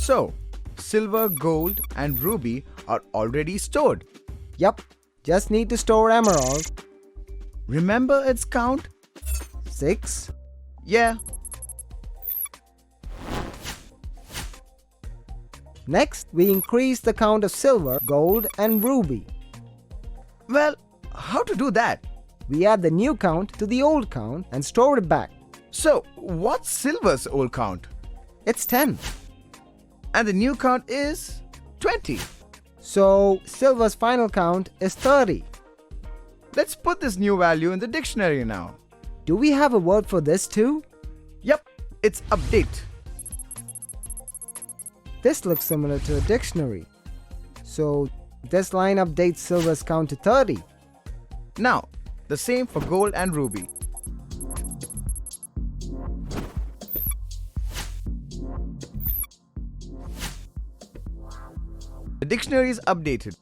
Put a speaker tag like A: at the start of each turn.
A: So, silver, gold, and ruby are already stored.
B: Yup, just need to store emerald.
A: Remember its count?
B: 6.
A: Yeah.
B: Next, we increase the count of silver, gold, and ruby.
A: Well, how to do that?
B: We add the new count to the old count and store it back.
A: So, what's silver's old count?
B: It's 10.
A: And the new count is 20.
B: So, silver's final count is 30.
A: Let's put this new value in the dictionary now.
B: Do we have a word for this too?
A: Yep, it's update.
B: This looks similar to a dictionary. So, this line updates silver's count to 30.
A: Now, the same for gold and ruby. The dictionary is updated.